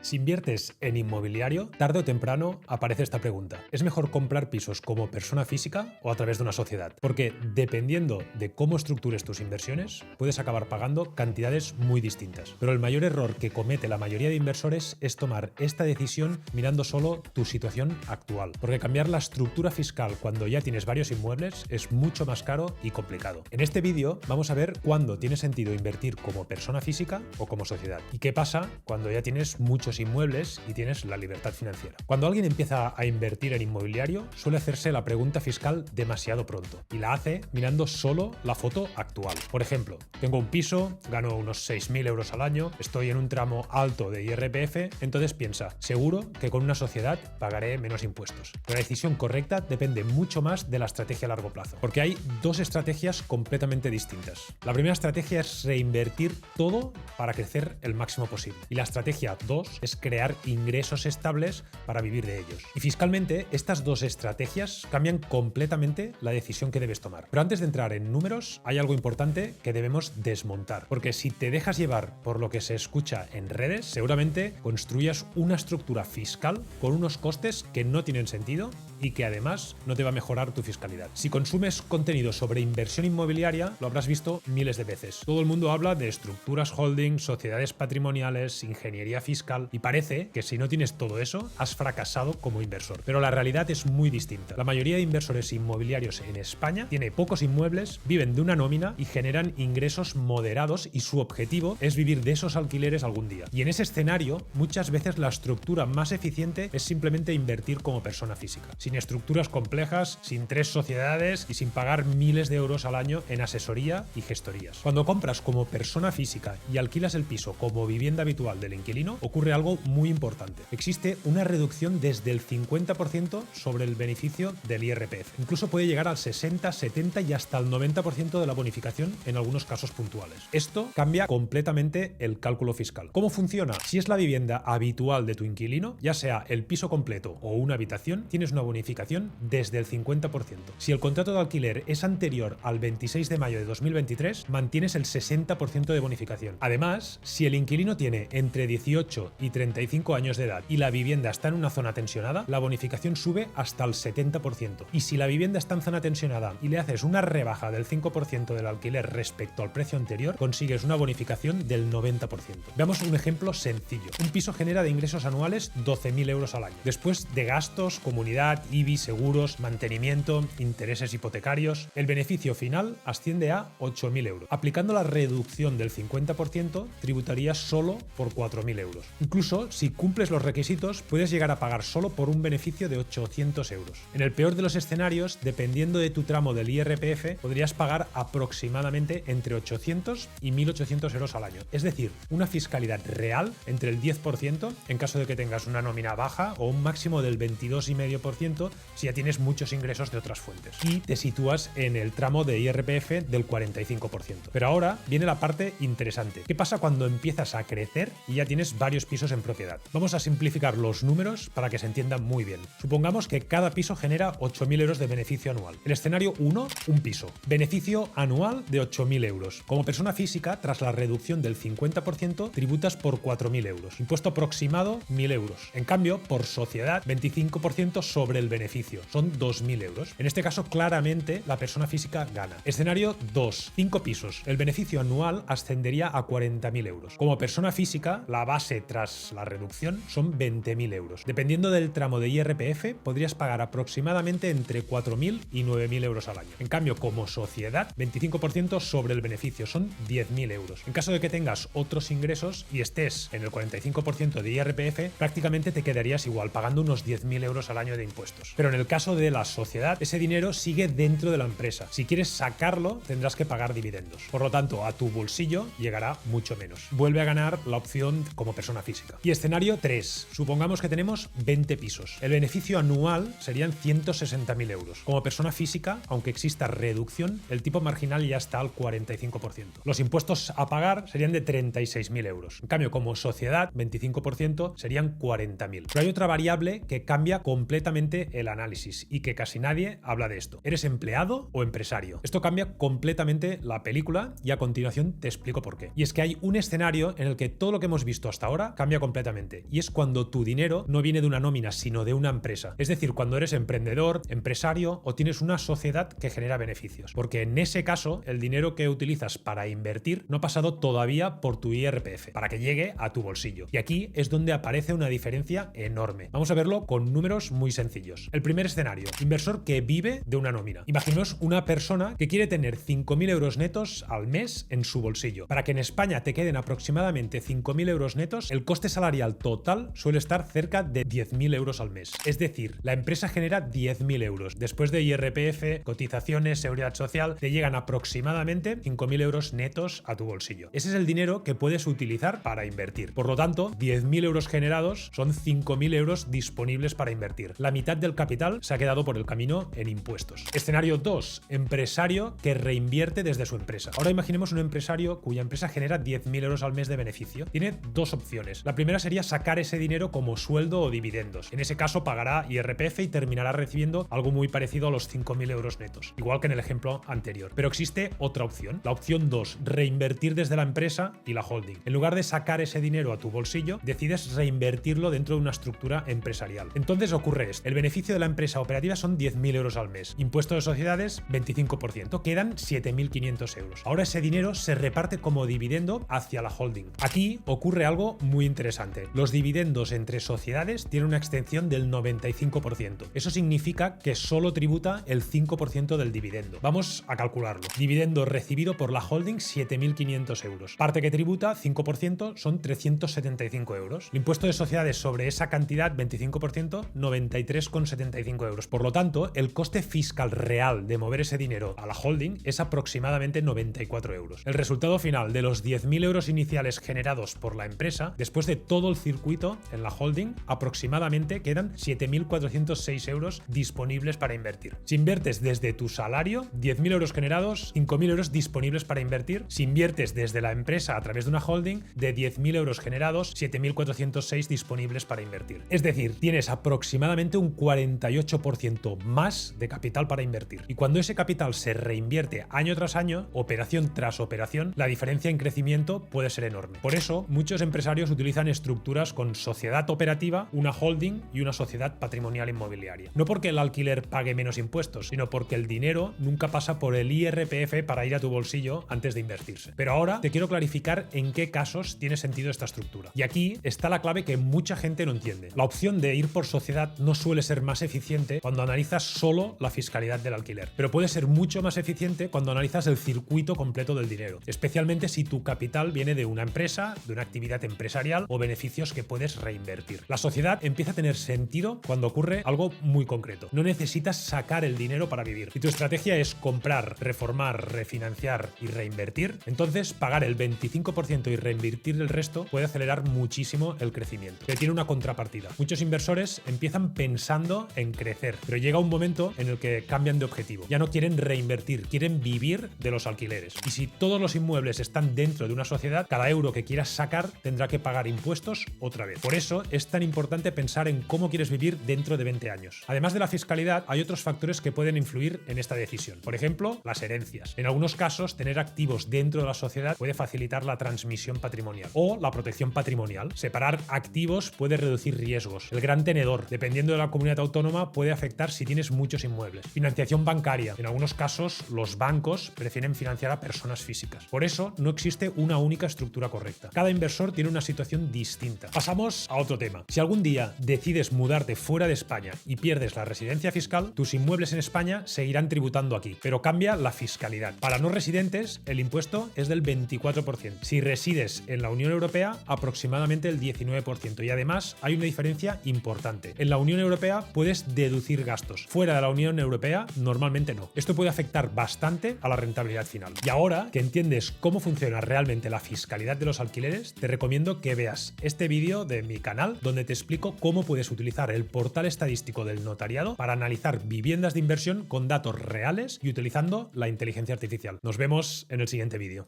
Si inviertes en inmobiliario, tarde o temprano aparece esta pregunta. ¿Es mejor comprar pisos como persona física o a través de una sociedad? Porque dependiendo de cómo estructures tus inversiones, puedes acabar pagando cantidades muy distintas. Pero el mayor error que comete la mayoría de inversores es tomar esta decisión mirando solo tu situación actual. Porque cambiar la estructura fiscal cuando ya tienes varios inmuebles es mucho más caro y complicado. En este vídeo vamos a ver cuándo tiene sentido invertir como persona física o como sociedad. Y qué pasa cuando ya tienes muchos inmuebles y tienes la libertad financiera. Cuando alguien empieza a invertir en inmobiliario, suele hacerse la pregunta fiscal demasiado pronto y la hace mirando solo la foto actual. Por ejemplo, tengo un piso, gano unos 6.000 euros al año, estoy en un tramo alto de IRPF, entonces piensa, seguro que con una sociedad pagaré menos impuestos. Pero la decisión correcta depende mucho más de la estrategia a largo plazo, porque hay dos estrategias completamente distintas. La primera estrategia es reinvertir todo para crecer el máximo posible. Y la estrategia 2 es crear ingresos estables para vivir de ellos. Y fiscalmente, estas dos estrategias cambian completamente la decisión que debes tomar. Pero antes de entrar en números, hay algo importante que debemos desmontar. Porque si te dejas llevar por lo que se escucha en redes, seguramente construyas una estructura fiscal con unos costes que no tienen sentido y que además no te va a mejorar tu fiscalidad. Si consumes contenido sobre inversión inmobiliaria, lo habrás visto miles de veces. Todo el mundo habla de estructuras holding, sociedades patrimoniales, ingeniería fiscal y parece que si no tienes todo eso, has fracasado como inversor. Pero la realidad es muy distinta. La mayoría de inversores inmobiliarios en España tiene pocos inmuebles, viven de una nómina y generan ingresos moderados y su objetivo es vivir de esos alquileres algún día. Y en ese escenario, muchas veces la estructura más eficiente es simplemente invertir como persona física. Sin estructuras complejas, sin 3 sociedades y sin pagar miles de euros al año en asesoría y gestorías. Cuando compras como persona física y alquilas el piso como vivienda habitual del inquilino, ocurre algo muy importante. Existe una reducción desde el 50% sobre el beneficio del IRPF. Incluso puede llegar al 60, 70 y hasta el 90% de la bonificación en algunos casos puntuales. Esto cambia completamente el cálculo fiscal. ¿Cómo funciona? Si es la vivienda habitual de tu inquilino, ya sea el piso completo o una habitación, tienes una bonificación desde el 50%. Si el contrato de alquiler es anterior al 26 de mayo de 2023, mantienes el 60% de bonificación. Además, si el inquilino tiene entre 18 y 35 años de edad y la vivienda está en una zona tensionada, la bonificación sube hasta el 70%. Y si la vivienda está en zona tensionada y le haces una rebaja del 5% del alquiler respecto al precio anterior, consigues una bonificación del 90%. Veamos un ejemplo sencillo. Un piso genera de ingresos anuales 12.000 euros al año. Después de gastos, comunidad, IBI, seguros, mantenimiento, intereses hipotecarios, el beneficio final asciende a 8.000 euros. Aplicando la reducción del 50%, tributarías solo por 4.000 euros. Incluso si cumples los requisitos, puedes llegar a pagar solo por un beneficio de 800 euros. En el peor de los escenarios, dependiendo de tu tramo del IRPF, podrías pagar aproximadamente entre 800 y 1.800 euros al año. Es decir, una fiscalidad real entre el 10% en caso de que tengas una nómina baja o un máximo del 22,5% si ya tienes muchos ingresos de otras fuentes. Y te sitúas en el tramo de IRPF del 45%. Pero ahora viene la parte interesante. ¿Qué pasa cuando empiezas a crecer y ya tienes varios pisos en propiedad? Vamos a simplificar los números para que se entienda muy bien. Supongamos que cada piso genera 8.000 euros de beneficio anual. El escenario 1, un piso. Beneficio anual de 8.000 euros. Como persona física, tras la reducción del 50%, tributas por 4.000 euros. Impuesto aproximado, 1.000 euros. En cambio, por sociedad, 25% sobre el beneficio. Son 2.000 euros. En este caso, claramente, la persona física gana. Escenario 2, 5 pisos. El beneficio anual ascendería a 40.000 euros. Como persona física, la base tras la reducción son 20.000 euros. Dependiendo del tramo de IRPF, podrías pagar aproximadamente entre 4.000 y 9.000 euros al año. En cambio, como sociedad, 25% sobre el beneficio son 10.000 euros. En caso de que tengas otros ingresos y estés en el 45% de IRPF, prácticamente te quedarías igual, pagando unos 10.000 euros al año de impuestos. Pero en el caso de la sociedad, ese dinero sigue dentro de la empresa. Si quieres sacarlo, tendrás que pagar dividendos. Por lo tanto, a tu bolsillo llegará mucho menos. Vuelve a ganar la opción como persona física. Y escenario 3. Supongamos que tenemos 20 pisos. El beneficio anual serían 160.000 euros. Como persona física, aunque exista reducción, el tipo marginal ya está al 45%. Los impuestos a pagar serían de 36.000 euros. En cambio, como sociedad, 25% serían 40.000. Pero hay otra variable que cambia completamente el análisis y que casi nadie habla de esto. ¿Eres empleado o empresario? Esto cambia completamente la película y a continuación te explico por qué. Y es que hay un escenario en el que todo lo que hemos visto hasta ahora cambia cambia completamente. Y es cuando tu dinero no viene de una nómina, sino de una empresa. Es decir, cuando eres emprendedor, empresario o tienes una sociedad que genera beneficios. Porque en ese caso, el dinero que utilizas para invertir no ha pasado todavía por tu IRPF, para que llegue a tu bolsillo. Y aquí es donde aparece una diferencia enorme. Vamos a verlo con números muy sencillos. El primer escenario, inversor que vive de una nómina. Imaginemos una persona que quiere tener 5.000 euros netos al mes en su bolsillo. Para que en España te queden aproximadamente 5.000 euros netos, el coste salarial total suele estar cerca de 10.000 euros al mes. Es decir, la empresa genera 10.000 euros. Después de IRPF, cotizaciones, seguridad social, te llegan aproximadamente 5.000 euros netos a tu bolsillo. Ese es el dinero que puedes utilizar para invertir. Por lo tanto, 10.000 euros generados son 5.000 euros disponibles para invertir. La mitad del capital se ha quedado por el camino en impuestos. Escenario 2. Empresario que reinvierte desde su empresa. Ahora imaginemos un empresario cuya empresa genera 10.000 euros al mes de beneficio. Tiene dos opciones. La primera sería sacar ese dinero como sueldo o dividendos. En ese caso pagará IRPF y terminará recibiendo algo muy parecido a los 5.000 euros netos, igual que en el ejemplo anterior. Pero existe otra opción. La opción 2, reinvertir desde la empresa y la holding. En lugar de sacar ese dinero a tu bolsillo, decides reinvertirlo dentro de una estructura empresarial. Entonces ocurre esto. El beneficio de la empresa operativa son 10.000 euros al mes. Impuesto de sociedades, 25%. Quedan 7.500 euros. Ahora ese dinero se reparte como dividendo hacia la holding. Aquí ocurre algo muy interesante. Los dividendos entre sociedades tienen una extensión del 95%. Eso significa que solo tributa el 5% del dividendo. Vamos a calcularlo. Dividendo recibido por la holding, 7.500 euros. Parte que tributa, 5%, son 375 euros. El impuesto de sociedades sobre esa cantidad, 25%, 93,75 euros. Por lo tanto, el coste fiscal real de mover ese dinero a la holding es aproximadamente 94 euros. El resultado final de los 10.000 euros iniciales generados por la empresa, después de todo el circuito en la holding, aproximadamente quedan 7.406 euros disponibles para invertir. Si inviertes desde tu salario, 10.000 euros generados, 5.000 euros disponibles para invertir. Si inviertes desde la empresa a través de una holding, de 10.000 euros generados, 7.406 disponibles para invertir. Es decir, tienes aproximadamente un 48% más de capital para invertir. Y cuando ese capital se reinvierte año tras año, operación tras operación, la diferencia en crecimiento puede ser enorme. Por eso, muchos empresarios utilizan estructuras con sociedad operativa, una holding y una sociedad patrimonial inmobiliaria. No porque el alquiler pague menos impuestos, sino porque el dinero nunca pasa por el IRPF para ir a tu bolsillo antes de invertirse. Pero ahora te quiero clarificar en qué casos tiene sentido esta estructura. Y aquí está la clave que mucha gente no entiende. La opción de ir por sociedad no suele ser más eficiente cuando analizas solo la fiscalidad del alquiler, pero puede ser mucho más eficiente cuando analizas el circuito completo del dinero, especialmente si tu capital viene de una empresa, de una actividad empresarial o beneficios que puedes reinvertir. La sociedad empieza a tener sentido cuando ocurre algo muy concreto. No necesitas sacar el dinero para vivir. Si tu estrategia es comprar, reformar, refinanciar y reinvertir, entonces pagar el 25% y reinvertir el resto puede acelerar muchísimo el crecimiento. Pero tiene una contrapartida. Muchos inversores empiezan pensando en crecer, pero llega un momento en el que cambian de objetivo. Ya no quieren reinvertir, quieren vivir de los alquileres. Y si todos los inmuebles están dentro de una sociedad, cada euro que quieras sacar tendrá que pagar impuestos otra vez. Por eso es tan importante pensar en cómo quieres vivir dentro de 20 años. Además de la fiscalidad, hay otros factores que pueden influir en esta decisión. Por ejemplo, las herencias. En algunos casos, tener activos dentro de la sociedad puede facilitar la transmisión patrimonial o la protección patrimonial. Separar activos puede reducir riesgos. El gran tenedor, dependiendo de la comunidad autónoma, puede afectar si tienes muchos inmuebles. Financiación bancaria. En algunos casos, los bancos prefieren financiar a personas físicas. Por eso, no existe una única estructura correcta. Cada inversor tiene una situación distinta. Pasamos a otro tema. Si algún día decides mudarte fuera de España y pierdes la residencia fiscal, tus inmuebles en España seguirán tributando aquí, pero cambia la fiscalidad. Para no residentes, el impuesto es del 24%. Si resides en la Unión Europea, aproximadamente el 19%. Y además, hay una diferencia importante. En la Unión Europea puedes deducir gastos. Fuera de la Unión Europea, normalmente no. Esto puede afectar bastante a la rentabilidad final. Y ahora que entiendes cómo funciona realmente la fiscalidad de los alquileres, te recomiendo que veas este vídeo de mi canal donde te explico cómo puedes utilizar el portal estadístico del notariado para analizar viviendas de inversión con datos reales y utilizando la inteligencia artificial. Nos vemos en el siguiente vídeo.